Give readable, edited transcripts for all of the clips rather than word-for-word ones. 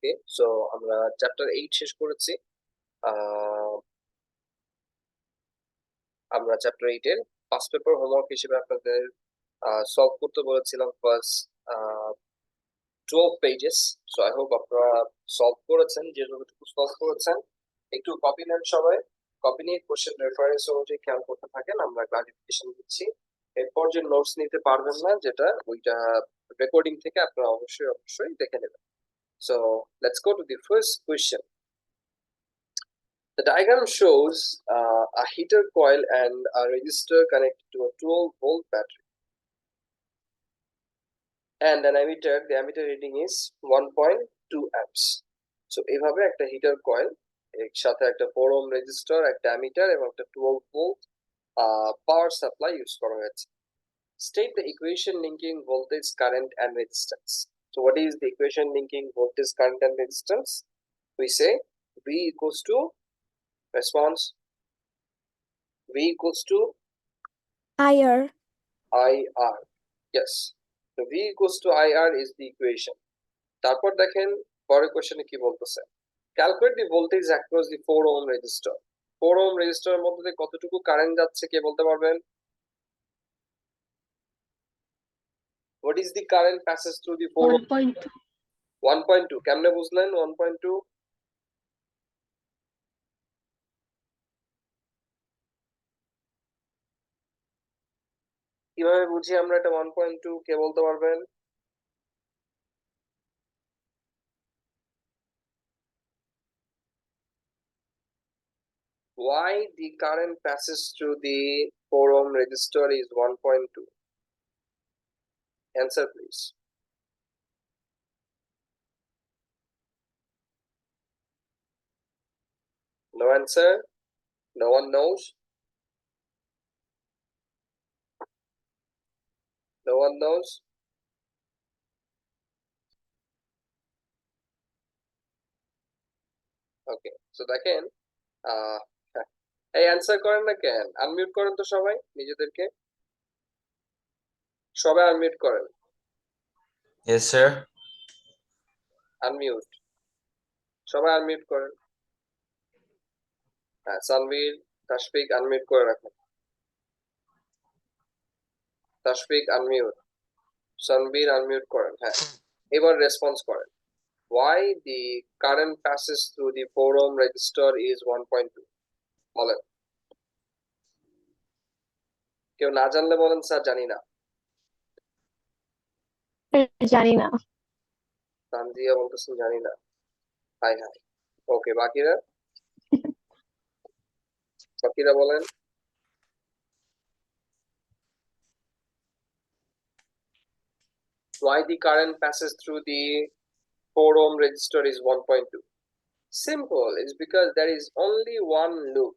ওকে, so আমরা chapter 8 শেষ করেছি। আমরা চ্যাপ্টার 8 এর ফার্স্ট পেপার হোমওয়ার্ক হিসেবে আপনাদের সলভ করতে বলেছিলাম first 12 pages. So I hope আপনারা সলভ করেছেন, যে যতটুকু সলভ করেছেন একটু কপি নেন সবাই। কপি নিয়ে কোশ্চেন রেফারেন্স অনুযায়ী খেয়াল করতে থাকেন, আমরা ক্লারিফিকেশন দিচ্ছি। এরপর যে নোটস নিতে পারবেন না, যেটা ওইটা রেকর্ডিং থেকে আপনারা অবশ্যই দেখে নেবেন। So let's go to the first question. The diagram shows a heater coil and a resistor connected to a 12-volt battery. And an ammeter, the ammeter reading is 1.2 amps. So এভাবে একটা heater coil, এর সাথে একটা 4 ohm resistor, একটা ammeter এবং একটা 12 volt পাওয়ার supply use করা হয়েছে। State the equation linking voltage, current and resistance. So what is the equation linking voltage, current and resistance? We say V equals to response. V equals to IR. IR. Yes. So V equals to IR is the equation. তারপর দেখেন পরের কোশ্চেনে কি বলতেছে। Calculate the voltage across the 4 ohm resistor. 4 ohm রেজিস্টরের মধ্যে দিয়ে কতটুকু current যাচ্ছে কে বলতে পারবেন? What is the current passes through the 4 ohm? 1.2. 1.2. কেমনে বুঝলেন 1.2? কিভাবে বুঝি আমরা এটা 1.2 কে বলতে পারবেন? Why the current passes through the 4 ohm resistor is 1.2? Answer please. No answer? No one knows? No one knows? Okay, so দেখেন এই অ্যান্সার করেন না কেন? আনমিউট করেন তো সবাই নিজেদেরকে, সবাই আনমিউট করেন। Yes, sir. আনমিউট, সবাই আনমিউট করেন। হ্যাঁ, সানভীর, তাশফিক আনমিউট করে রাখেন। তাশফিক আনমিউট, সানভীর আনমিউট করেন। হ্যাঁ, এবার রেসপন্স করেন। Why the current passes through the 4 ohm resistor is 1.2? বলেন। কেউ না জানলে বলেন স্যার জানি না। জানি না। তানজিয়া বলতেছেন জানি না। High high. ওকে, বাকিরা বলেন। Why the current passes through the 4 ohm resistor is 1.2? Simple, it's because there is only one loop.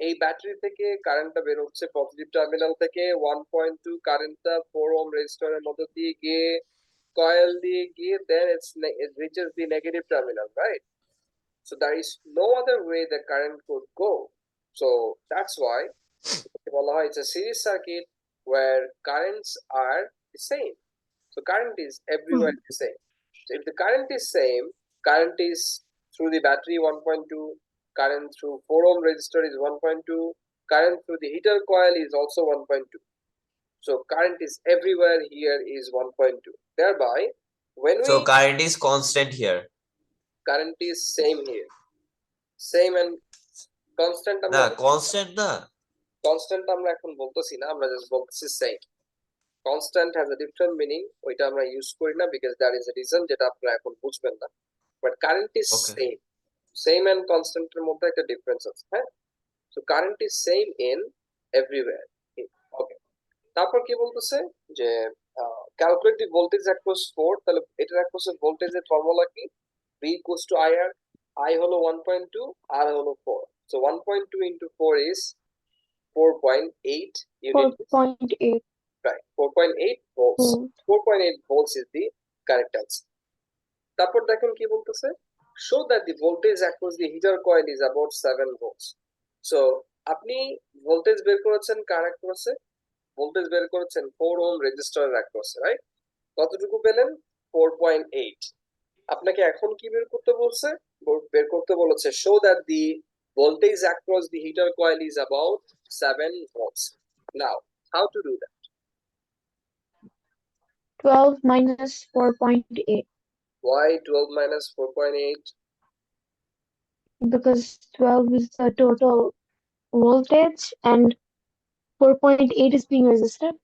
এই ব্যাটারি থেকে কারেন্টটা বের হচ্ছে পজিটিভ টার্মিনাল থেকে, 1.2 কারেন্টটা 4 ওহম রেজিস্টরের মধ্যে দিয়ে গিয়ে কয়েল দিয়ে গিয়ে then it reaches the negative terminal, right? So there is no other way the current could go. So that's why বলা হয় it's a series circuit where currents are the same. So current is everywhere the same. So if the current is same, current is through the battery 1.2, current through 4 ohm resistor is 1.2, current through the heater coil is also 1.2. So current is everywhere here is 1.2. Thereby, when So we current is constant here. current is same here, same and constant. না constant না, constant আমরা এখন বলতেছি না, আমরা just বলতেছি same. Constant has a different meaning, ওইটা আমরা ইউজ করি না because that is a reason যেটা আপনারা এখন বুঝবেন না. But current is Okay. same and constant এর মধ্যে একটা ডিফারেন্স আছে, হ্যাঁ? So current is same in everywhere. Okay. তারপর কি বলতেছে যে calculate the voltage across 4, তাহলে এটার across ভোল্টেজের ফর্মুলা কি? V equals to IR. I হলো 1.2, R হলো 4. So 1.2 into 4 is 4.8 units. 4.8. Right, 4.8 volts. 4.8 volts is the correct answer. তারপর দেখেন কি বলতেছে, show that the voltage across the heater coil is about 7 volts. So আপনি voltage বের করেছেন কার অ্যাক্রসে? ভোল্টেজ বের করেছেন 4 ওহম রেজিস্টরের অ্যাক্রসে, রাইট? কতটুকু পেলেন? 4.8. আপনাকে এখন কি বের করতে বলছে? বের করতে বলেছে show that the voltage across the heater coil is about 7 volts. Now, how to do that? 12 minus 4.8 Why 12 minus 4.8? because 12 is the total voltage and 4.8 is being resisted,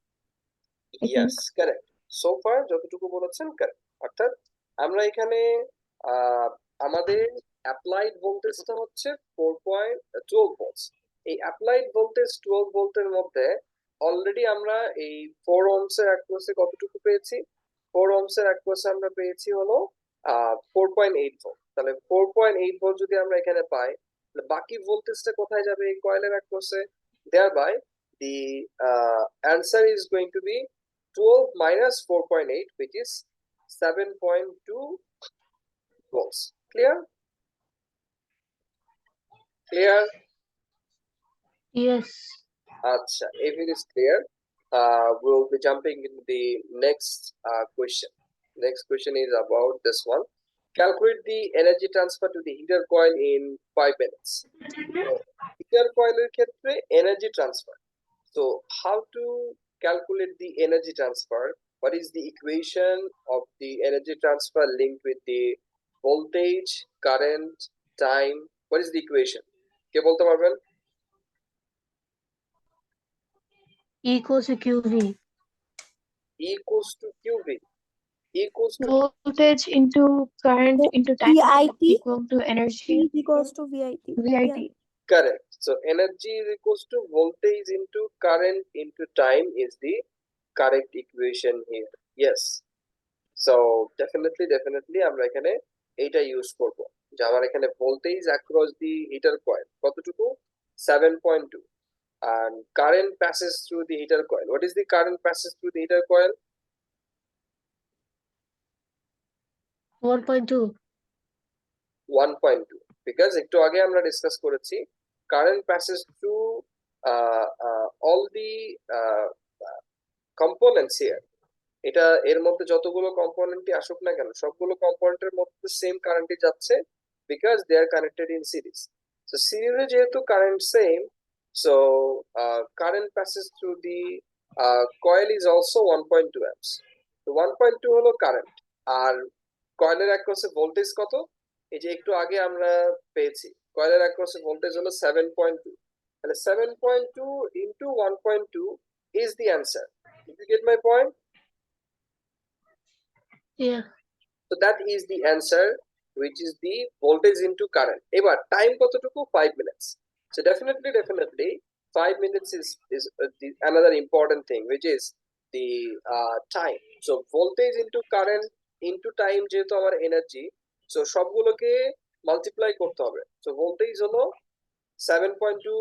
I think. Yes, correct. So far যতটুকু বলেছেন correct. অর্থাৎ আমরা এখানে আমাদের applied ভোল্টেজটা হচ্ছে 4.12 volts. এই applied voltage 12 ভোল্টের মধ্যে অলরেডি আমরা এই 4 ওহমসের অ্যাক্রসে কতটুকু পেয়েছি? 4 ওহমসের অ্যাক্রসে আমরা পেয়েছি হলো 4.8 ভোল্ট। তাহলে 4.8 ভোল্ট যদি আমরা এখানে পাই, তাহলে বাকি ভোল্টেজটা কোথায় যাবে এই কয়েলের অ্যাক্রসে? Thereby the answer is going to be 12 minus 4.8, which is 7.2 volts. Clear? Clear? Yes. Acha, if it is clear, we'll be jumping into the next question. Next question is about this one. Calculate the energy transfer to the heater coil in 5 minutes. So, heater coil এর ক্ষেত্রে energy transfer. So, how to calculate the energy transfer? What is the equation of the energy transfer linked with the voltage, current, time? What is the equation? কে বলতে পারবেন? E equals to QV. E equals to QV. E equals to Voltage into current into time VIT equal to energy is equals to VIT. VIT. correct. So, energy is equals to voltage into current into time is the correct equation here. Yes. So, definitely আমরা এখানে এইটা use করব। যে আমার এখানে voltage across the heater coil কতটুকু? 7.2. and current passes through the heater coil. What is the current passes through the heater coil? 1.2. 1.2. because একটু আগে আমরা ডিসকাস করেছি current passes through all the components here. এটা এর মধ্যে যতগুলো কম্পোনেন্টই আসুক না কেন সবগুলো কম্পোনেন্টের মধ্যে সেম কারেন্টই যাচ্ছে because they are connected in series. So সিরিজে যেহেতু current same, so current passes through the coil is also 1.2 amps. So 1.2 হলো কারেন্ট, আর কয়েলের অ্যাক্রসে ভোল্টেজ কত? এই যে একটু আগে আমরা পেয়েছি কয়েলের অ্যাক্রসে ভোল্টেজ হলো 7.2, তাহলে 7.2 into 1.2 is the answer. Did you get my point? Yeah. So that is the answer, which is the voltage into current. এবার time কতটুকু? 5 minutes. So definitely 5 minutes is another important thing, which is the time. So voltage into current into time যেহেতু আমার energy, so সবগুলোকে multiply করতে হবে। So voltage হলো 7.2,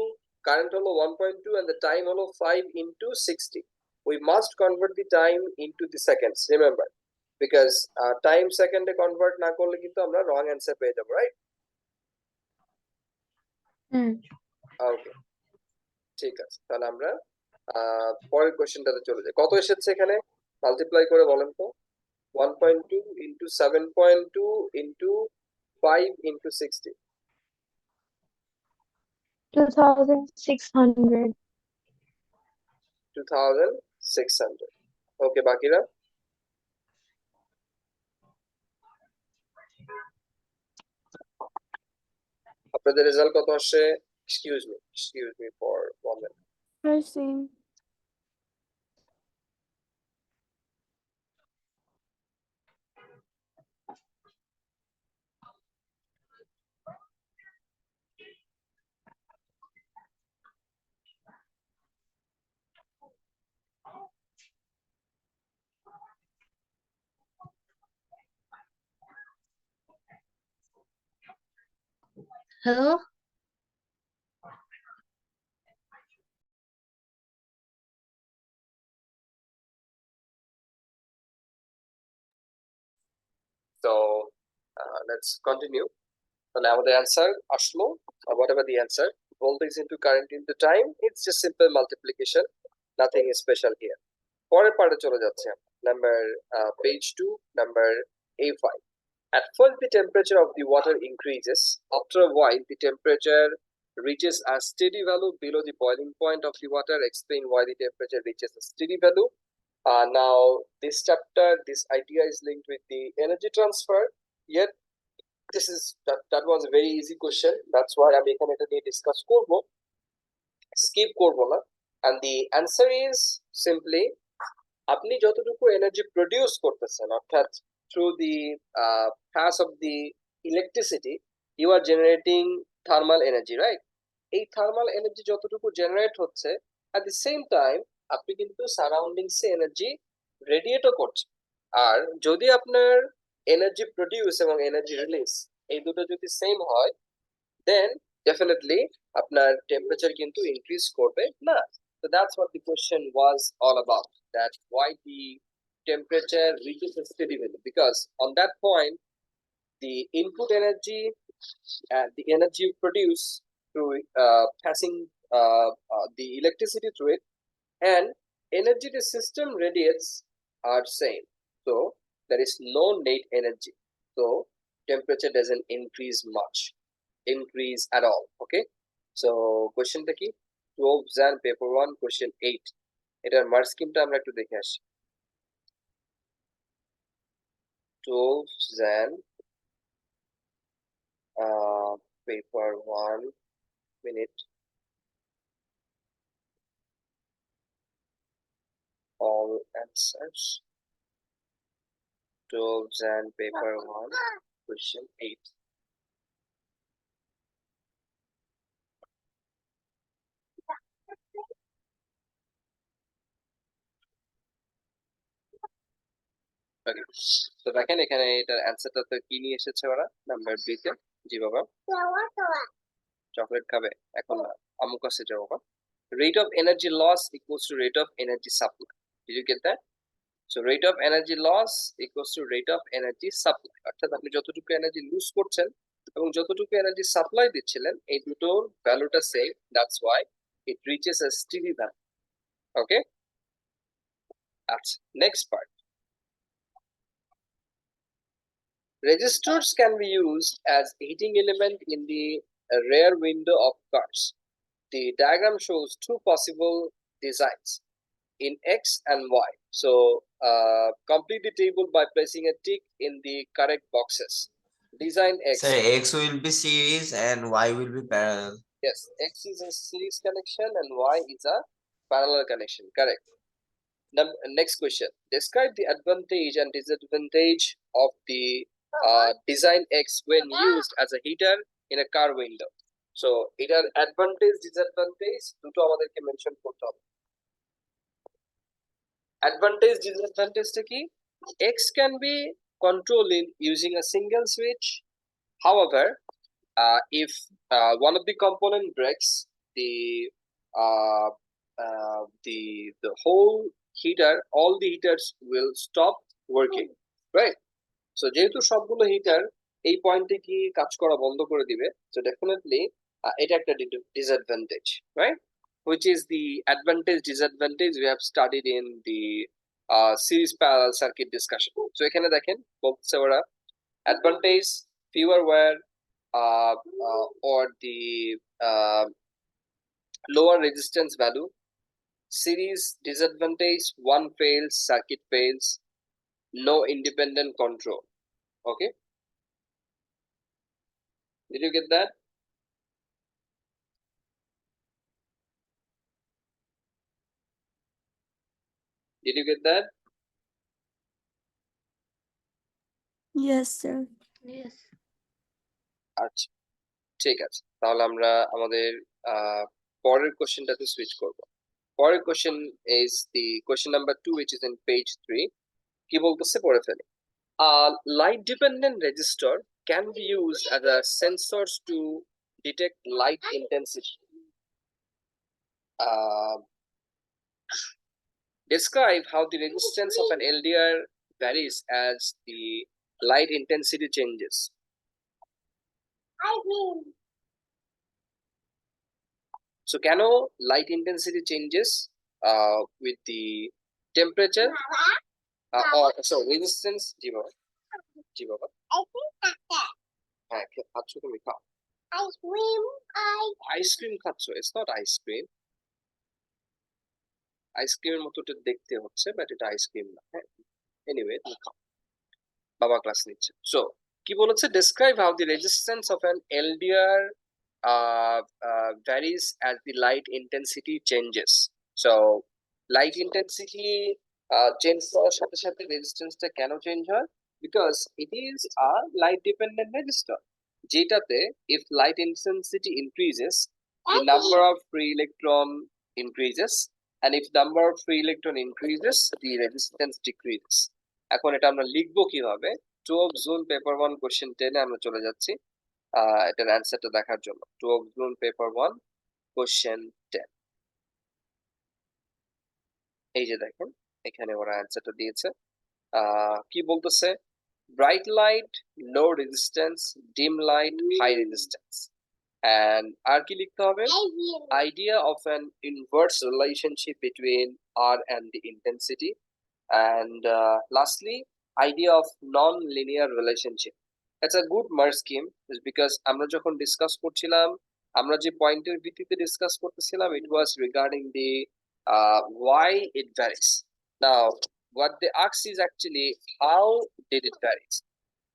current হলো 1.2, and the time হলো 5 into 60. We must convert the time into the seconds, remember, because time second A convert না করলে কিন্তু আমরা wrong answer পেয়ে যাবো, right? Okay, ঠিক আছে, তাহলে আমরা পরের কোশ্চেনটাতে চলে যাই। কত এসেছে এখানে? মাল্টিপ্লাই করে বলেন তো। 1.2 into 7.2 into 5 into 60. 2600. 2600. ওকে, বাকিরা? আপনাদের রেজাল্ট কত আসছে? Excuse me for 1 minute. Same. Hello? So let's continue. তাহলে আমাদের অ্যান্সার আসলো, whatever the answer, voltage into current into time, it's just simple multiplication, nothing special here. পরের পার্টে চলে যাচ্ছে number page 2, number A5. At first, the temperature of the water increases. After a while, the temperature reaches a steady value below the boiling point of the water. Explain why the temperature reaches a steady value. Now, this chapter, this idea is linked with the energy transfer. Yet, that was a very easy question. That's why আমি এখানে এটা নিয়ে discuss করব, skip করব না। And the answer is simply আপনি যতটুকু energy produce করতেছেন, অর্থাৎ through the pass of the electricity you are generating thermal energy, right? এই থার্মাল এনার্জি যতটুকু জেনারেট হচ্ছে, অ্যাট দি সেম টাইম আপনি কিন্তু সারাউন্ডিংসে এনার্জি রেডিয়েটও করছেন। আর যদি আপনার এনার্জি প্রডিউস এবং এনার্জি রিলিজ এই দুটো যদি সেম হয়, দেন ডেফিনেটলি আপনার টেম্পারেচার কিন্তু ইনক্রিজ করবে না। So that's what the question was all about, that why the temperature reaches a steady value, because on that point the input energy and the energy you produce through passing the electricity through it and energy the system radiates are same, so there is no net energy, so temperature doesn't increase at all. Okay, so question টা কি? 12 Jan paper 1 question 8 এটার mark স্কিমটা আমরা একটু দেখে আসি। 12 Jan paper 1 minute all answers, 12 Jan paper 1 question 8. ওকে, তো দেখেন এখানে এটার অ্যান্সারটা তো কি নিয়ে এসেছে ওরা নাম্বার 2 তে। জি বাবা, চকলেট খাবে এখন না, আম্মু কাছে যাও বাবা। Rate of energy loss equals to rate of energy supply. Did you get that? So rate of energy loss equals to rate of energy supply. অর্থাৎ আপনি যতটুকু এনার্জি লুজ করছেন এবং যতটুকু এনার্জি সাপ্লাই দিচ্ছিলেন এই দুটোর ভ্যালুটা same, that's why it reaches a steady value. Okay, আচ্ছা, next part. Resistors can be used as heating element in the rear window of cars. The diagram shows two possible designs in X and Y. So complete the table by placing a tick in the correct boxes. Design X. Sir, X will be series and Y will be parallel. Yes, X is a series connection and Y is a parallel connection. Correct. Next question. Describe the advantage and disadvantage of the design X when used as a heater in a car window. So এটার advantage disadvantage দুটো আমাদেরকে mention করতে হবে। Advantage disadvantage টা কি? X can be controlled using a single switch. However, if one of the component breaks, the whole heater, all the heaters will stop working, right? So যেহেতু সবগুলো heater এই পয়েন্টে কি কাজ করা বন্ধ করে দিবে, so definitely এটা একটা disadvantage, right? Which is the advantage disadvantage we have studied in the series parallel circuit discussion. So এখানে দেখেন বলছে ওরা advantage fewer wear or the lower resistance value. Series disadvantage, one fails, circuit fails, no independent control. Okay, did you get that? Did you get that? Yes, sir. Yes. আচ্ছা, ঠিক আছে, তাহলে আমরা আমাদের পরের কোশ্চেনটাতে সুইচ করব। পরের question is the question number 2 which is in page 3. কি বলতেছে পড়ে ফেলি। Light dependent resistor can be used as a sensors to detect light intensity. Describe how the resistance of an LDR varies as the light intensity changes. So কেন light intensity changes with the temperature or resistance? জি বাবা, জি বাবা হ্যাঁ খাচ্ছ তুমি খাও ice cream খাচ্ছ it's not ice cream আইসক্রিমের মতো এটা দেখতে হচ্ছে বাট এটা আইসক্রিম না হ্যাঁ এনিওয়ে তুমি খাও বাবা ক্লাস নিচ্ছে সো কি বলেছে describe how the resistance of an LDR varies as the light intensity changes so light intensity change করার সাথে সাথে রেজিস্ট্যান্সটা কেন চেঞ্জ হয় because it is a light dependent resistor যেটাতে if light intensity increases the number of free electron increases and if number of free electron increases the resistance decreases এখন এটা আমরা লিখবো কিভাবে 12 জুন পেপার 1 কোশ্চেন 10 এ আমরা চলে যাচ্ছি এটার অ্যান্সারটা দেখার জন্য 12 জুন পেপার 1 কোশ্চেন 10 এই যে দেখেন এখানে ওরা অ্যান্সারটা দিয়েছে কি বলতেছে bright light low resistance dim light high resistance and আর কি লিখতে হবে idea of an inverse relationship between R and the intensity and lastly idea of non-linear relationship it's a good merge scheme is because আমরা যখন discuss করছিলাম আমরা যে পয়েন্টের ভিত্তিতে ডিসকাস করতেছিলাম it was regarding the why it varies now what they ask is actually how did it vary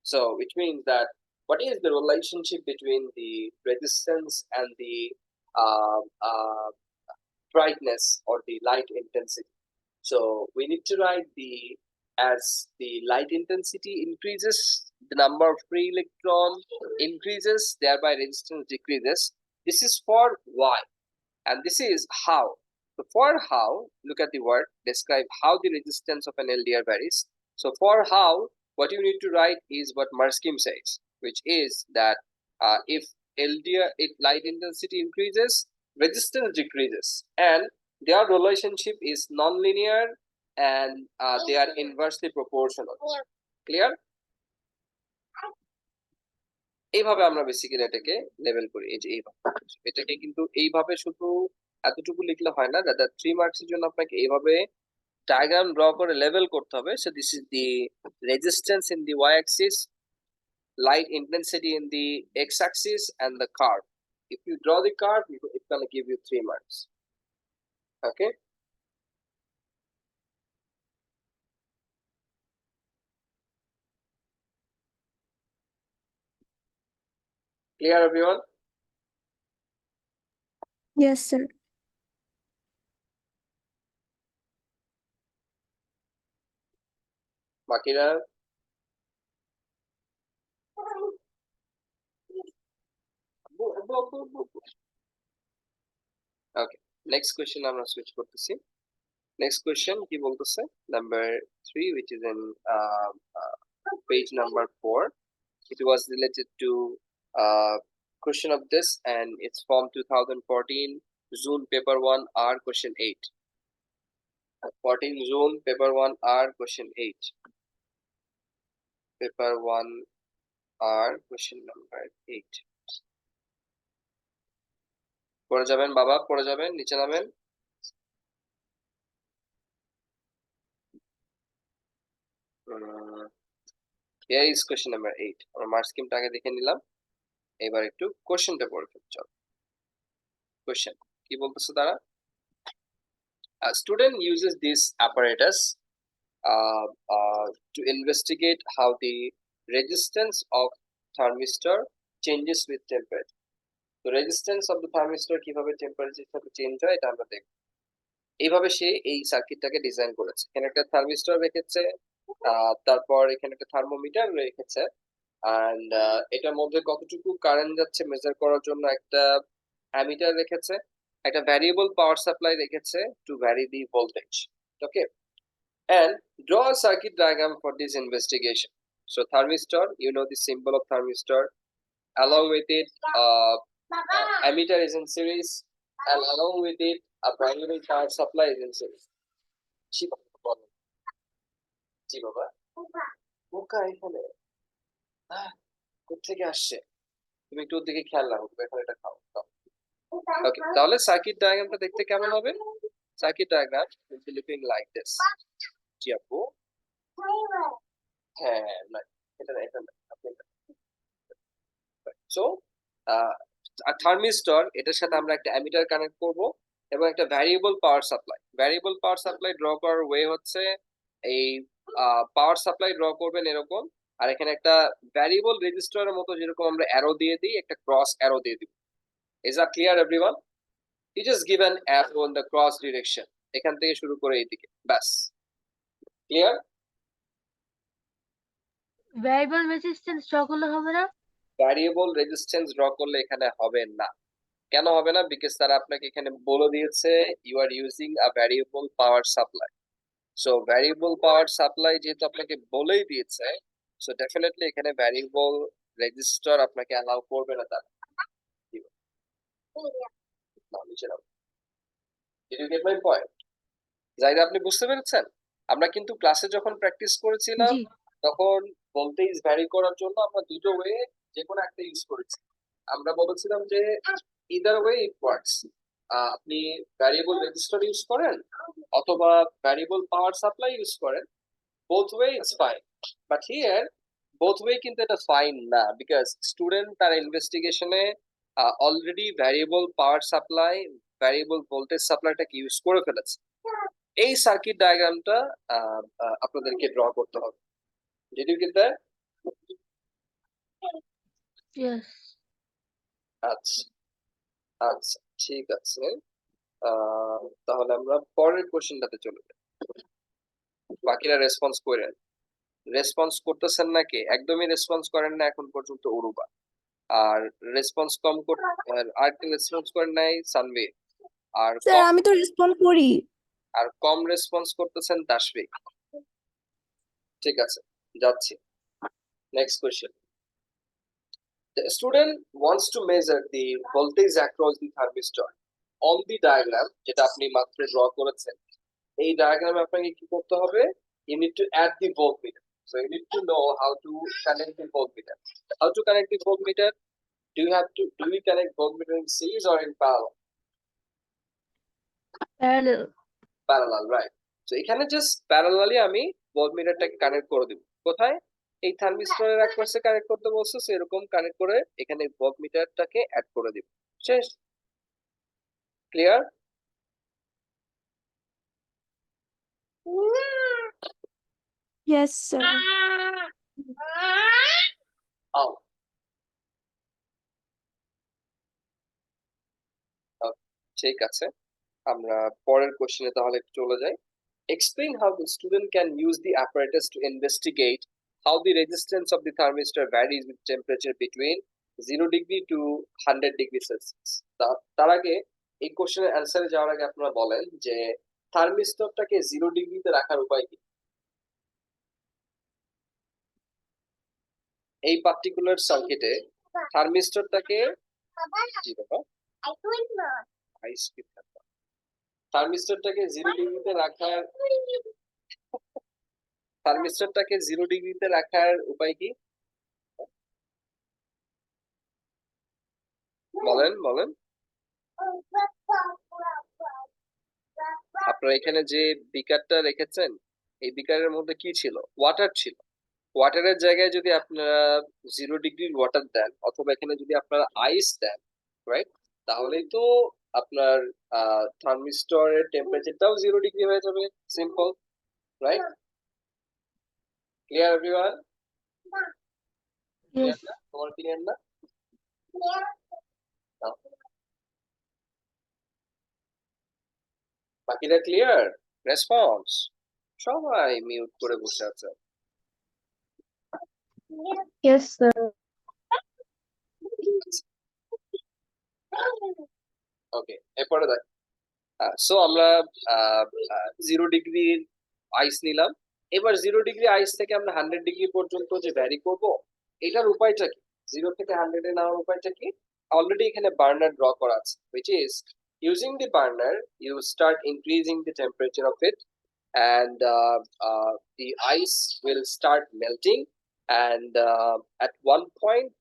so which means that what is the relationship between the resistance and the uh, uh, brightness or the light intensity so we need to write the as the light intensity increases the number of free electron increases thereby resistance decreases this is for why and this is how so for how look at the word describe how the resistance of an LDR varies so for how what you need to write is what Merskim says which is that if LDR if light intensity increases resistance decreases and their relationship is non-linear and they are inversely proportional clear এইভাবে আমরা basically এটাকে level করি এই যে এইভাবে এটাকে কিন্তু এইভাবে শুধু এতটুকু লিখলে হয় না দাদা 3 মার্কসের জন্য আপনাকে এইভাবে ডায়াগ্রাম ড্র করে লেভেল করতে হবে so this is the resistance in the Y axis light intensity in the x-axis and the curve if you draw the curve it's going to give you 3 marks okay clear everyone Yes, sir. বাকিরা okay next question আমরা switch করতেছি next question কি বলতেছে number 3 which is in page number 4 it was related to question of this and it's from 2014 June paper 1 R question 8 14 June paper 1 R question 8 paper 1 R question number 8 পড়ে যাবেন বাবা পড়ে যাবেন নিচে নামেন here is question number 8 আমরা mark স্কিমটা আগে দেখে নিলাম এবার একটু কোশ্চেনটা পড়ে ফেলি চল কোশ্চেন কি বলতেছে তারা a student uses this apparatus to investigate how the resistance of thermistor changes with temperature তো রেজিস্ট্যান্স অফ দ্য থার্মিস্টর কিভাবে টেম্পারেচার সাথে চেঞ্জ হয় এটা আমরা দেখব এইভাবে সে এই সার্কিটটাকে ডিজাইন করেছে এখানে একটা থার্মিস্টর রেখেছে তারপর এখানে একটা থার্মোমিটার রেখেছে and এটার মধ্যে কতটুকু কারেন্ট যাচ্ছে মেজার করার জন্য একটা অ্যামিটার রেখেছে একটা ভ্যারিয়েবল পাওয়ার সাপ্লাই রেখেছে to vary the voltage okay and draw a circuit diagram for this investigation so thermistor you know the symbol of thermistor along with it ammeter is in series and along with it a primary power supply is in series জি বাবা ওকা এখানে কোথেকে আসছে তুমি একটু ওর দিকে খেয়াল রাখো এখন এটা খাও ওকে তাহলে সার্কিট ডায়াগ্রামটা দেখতে কেমন হবে circuit diagram will be looking like this জি আপু হ্যাঁ এটা না, এটা না, আপনি সো থার্মিস্টর এটার সাথে আমরা একটা অ্যামিটার কানেক্ট করব এবং একটা ভ্যারিয়েবল পাওয়ার সাপ্লাই ড্র করার ওয়ে হচ্ছে এই পাওয়ার সাপ্লাই ড্র করবেন এরকম, আর এখানে একটা ভ্যারিয়েবল রেজিস্টারের মতো যেরকম আমরা অ্যারো দিয়ে দিই, একটা ক্রস অ্যারো দিয়ে দিব। Is that clear everyone? It is given arrow in the cross direction, এখান থেকে শুরু করে এইদিকে, ব্যাস। ক্লিয়ার? ভ্যারিয়েবল রেজিস্ট্যান্স ড্র করলে হবে না? ভ্যারিয়েবল রেজিস্ট্যান্স ড্র করলে এখানে হবে না। কেন হবে না? বিকজ তারা আপনাকে এখানে বলে দিয়েছে you are using a variable power supply. So variable power supply যেহেতু আপনাকে বলেই দিয়েছে, সো ডেফিনেটলি এখানে ভ্যারিয়েবল রেজিস্টার আপনাকে অ্যালাউ করবে না তারা। Did you get my point? Zahid, আপনি বুঝতে পেরেছেন? আমরা কিন্তু ক্লাসে যখন প্র্যাকটিস করেছিলাম জি। তখন ভোল্টেজ ভ্যারি করার জন্য আমরা দুটো ওয়ে যে কোনো একটা ইউজ করেছি। আমরা বলেছিলাম যে ইদার ওয়ে ইট ওয়ার্কস, আপনি ভ্যারিয়েবল রেজিস্টার ইউজ করেন অথবা ভ্যারিয়েবল পাওয়ার সাপ্লাই ইউজ করেন, both way it's fine. But here both way কিন্তু এটা ফাইন না, বিকজ স্টুডেন্ট তার ইনভেস্টিগেশনে already variable power supply, variable voltage সাপ্লাইটাকে ইউজ করে ফেলেছে। এই সার্কিট ডায়াগ্রামটা আপনাদেরকে ড্র করতে হবে। Did you get that? Yes. আচ্ছা আচ্ছা, ঠিক আছে। তাহলে আমরা পরের কোশ্চেনটাতে চলে যাই। বাকিরা রেসপন্স করেন। রেসপন্স করতেছেন নাকি? একদমই রেসপন্স করেন না এখন পর্যন্ত উরুবা। আর রেসপন্স কম আর কি রেসপন্স করেন নাই সানভি। আর স্যার কম আমি তো রেসপন্ড করি। রেসপন্স করতেছেন তাসফিক। ঠিক আছে, যাচ্ছি next question. The student wants to measure the voltage across the thermistor. On the diagram যেটা আপনি মাত্র ড্র করেছেন, এই ডায়াগ্রামে আপনাকে কি করতে হবে? You need to add the voltmeter. So you need to know how to connect the voltmeter. How to connect the voltmeter? Do we connect voltmeter in series or in parallel? Parallel. Parallel, right? So এখানে just parallelly আমি ভোল্টমিটারটাকে connect করে দিব। কোথায়? এই থার্মিস্টরের এক পাশে connect করতে বলছে, সো এরকম কানেক্ট করে এখানে ভোল্টমিটারটাকে অ্যাড করে দিব। শেষ। ক্লিয়ার? Yes sir. ঠিক আছে, আমরা পরের কোশ্চেনে তাহলে চলে যাই। Explain how the student can use the apparatus to investigate how the resistance of the thermistor varies with temperature between 0 degree to 100 degree Celsius. তার আগে এই কোশ্চেনের অ্যান্সারে যাওয়ার আগে আপনারা বলেন যে থার্মিস্টরটাকে 0 ডিগ্রিতে রাখার উপায় কি? এই পার্টিকুলার সার্কিটে থার্মিস্টরটাকে জি বাবা আইসক্রিম থার্মিস্টরটাকে 0 ডিগ্রিতে রাখার উপায় কি? বলেন বলেন। আপনারা এখানে যে বিকারটা রেখেছেন, এই বিকারের মধ্যে কি ছিল? ওয়াটার ছিল। ওয়াটারের জায়গায় যদি আপনারা 0 ডিগ্রির ওয়াটার দেন অথবা এখানে যদি আপনারা আইস দেন, রাইট, তাহলেই তো আপনার থার্মিস্টরের টেম্পারেচারটাও 0 ডিগ্রি হয়ে যাবে। Simple, right? Clear everyone? Clear না? তোমার ক্লিয়ার না? বাকিরা ক্লিয়ার? রেসপন্স? সবাই মিউট করে বসে আছে। Yes sir. ওকে, এরপরে দেখ। সো আমরা 0 ডিগ্রির আইস নিলাম। এবার 0 ডিগ্রি আইস থেকে আমরা 100 ডিগ্রি পর্যন্ত যে ভ্যারি করব, এটার উপায়টা কি? 0 থেকে 100 এ নেওয়ার উপায়টা কি? অলরেডি এখানে বার্নার ড্র করা আছে, which is using the burner you start increasing the temperature of it and the ice will start melting and at one point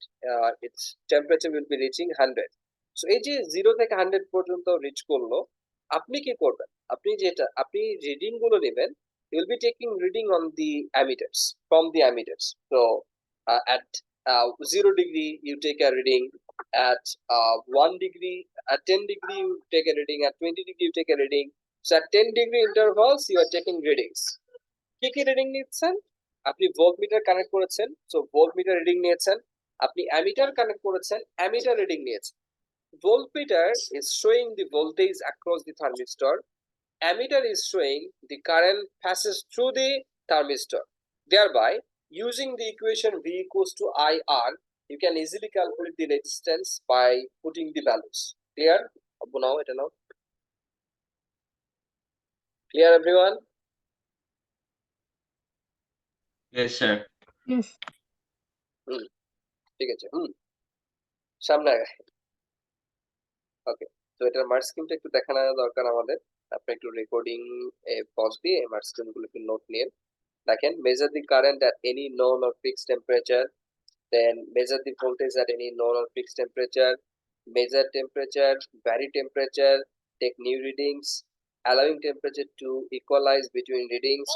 its temperature will be reaching 100. So এই যে 0 থেকে 100 পর্যন্ত rich করলো, আপনি কি করবেন? আপনি রিডিং গুলো নেবেন, you will be taking reading on the ammeters, from the ammeters. So at 0 degree you take a reading, at 1 degree, at 10 degree you take a reading, at 20 degree you take a reading. So at 10 degree intervals you are taking readings. কি reading নিচ্ছেন? আপনি voltmeter connect করেছেন, so voltmeter reading নিয়েছেন। আপনি ammeter connect করেছেন, ammeter reading নিয়েছেন। Voltmeter is showing the voltage across the thermistor. Ammeter is showing the current passes through the thermistor. Thereby, using the equation V equals to IR, you can easily calculate the resistance by putting the values. Clear? Now. Clear, everyone? Yes, sir. Yes. ঠিক আছে। সামনে আগে। ওকে, তো এটার mark স্কিমটা একটু দেখানো দরকার আমাদের। আপনি একটু রেকর্ডিং পজ দিয়ে মার্ক স্কিমগুলো একটু নোট নিন। দেখেন, measure the current at any known or fixed temperature, then measure the voltage at any known or fixed temperature, measure temperature, vary temperature, take new readings, allowing temperature to equalize between readings,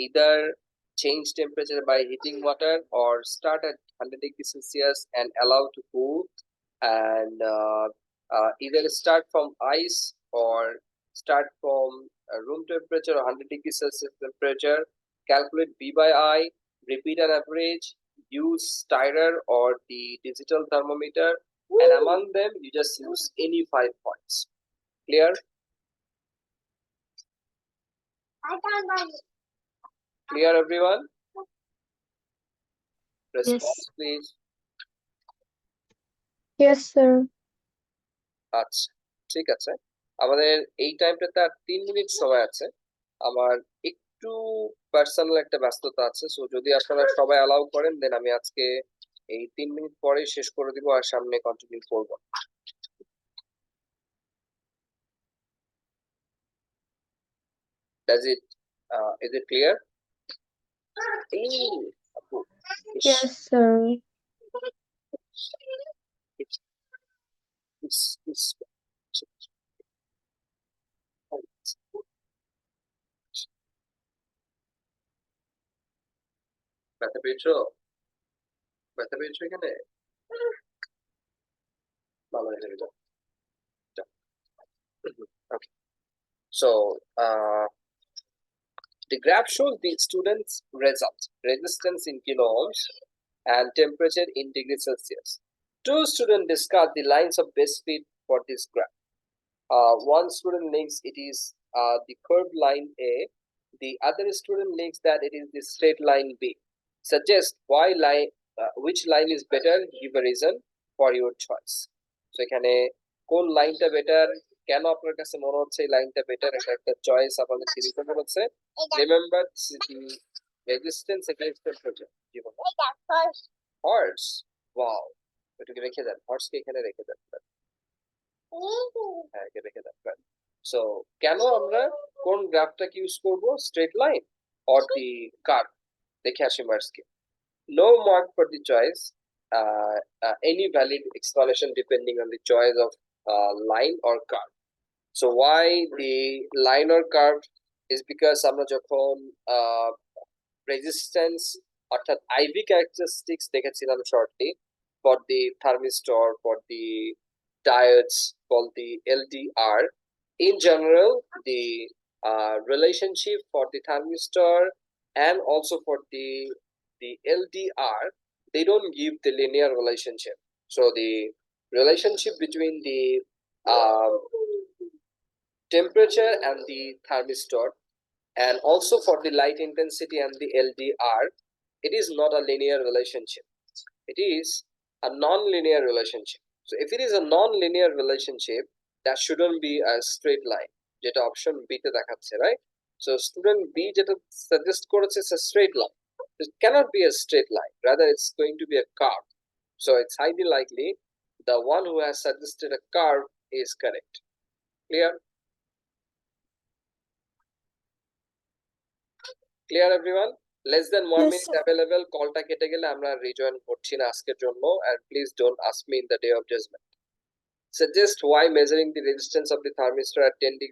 either change temperature by heating water or start at 100 degrees Celsius and allow to cool, and either start from ice or start from room temperature or 100 degrees Celsius temperature, calculate V by I, repeat an average, use styrer or the digital thermometer, and among them you just use any 5 points. Clear? Clear, everyone? Response, please. Yes, sir. আচ্ছা, ঠিক আছে। আমাদের এই টাইমটাতে আর 3 minute সময় আছে। আমার একটু পার্সোনাল একটা ব্যস্ততা আছে, সো যদি আপনারা সবাই অ্যালাউ করেন দেন আমি আজকে এই 3 মিনিট পরে শেষ করে দিব আর সামনে কন্টিনিউ করব। Does it is it clear? আপু, Yes, sir. it's ব্যথা পেয়েছো? ব্যথা পেয়েছো এখানে? ভালো হয়ে যাবে। Okay. So, the graph shows the students' results, resistance in kilo ohms and temperature in degrees Celsius. Two students discuss the lines of best fit for this graph. One student thinks it is the curved line A. The other student thinks that it is the straight line B. Suggest which line is better. Give a reason for your choice. So এখানে কোন লাইনটা better, কেন আপনার কাছে মনে হচ্ছে এই লাইনটা বেটার, এটা একটা চয়েস আপনাদের দিতে বলেছে। Remember the resistance against temperature. জীবন হর্স, ওয়াও, এটাকে রেখে দেন, হর্সকে এখানে রেখে দেন। হ্যাঁ, একে রেখে দেন। সো কেন আমরা কোন গ্রাফটাকে ইউজ করব, straight line or the curve? দেখে আসি মার্কসকে। No mark for the choice. Any valid explanation depending on the choice of line or curve. So why the line or curve is because আমরা যখন resistance অর্থাৎ IV characteristics দেখেছিলাম shortly for the thermistor, for the diodes, for the LDR. In general, the relationship for the thermistor and also for the LDR, they don't give the linear relationship. So the relationship between the temperature and the thermistor, and also for the light intensity and the LDR, it is not a linear relationship. It is a non-linear relationship. So if it is a non-linear relationship, that shouldn't be a straight line. যেটা option B তে দেখাচ্ছে, right? So student B যেটা suggest করেছে is a straight line. It cannot be a straight line. Rather, it's going to be a curve. So it's highly likely the one who has suggested a curve is correct. Clear? Clear, everyone? Less than 1 Yes, minute sir. available. কলটা কেটে গেলে আমরা rejoin করছি না আজকের জন্য, and please don't ask me in the day of judgment. Suggest why measuring the resistance of the thermistor at 10 degree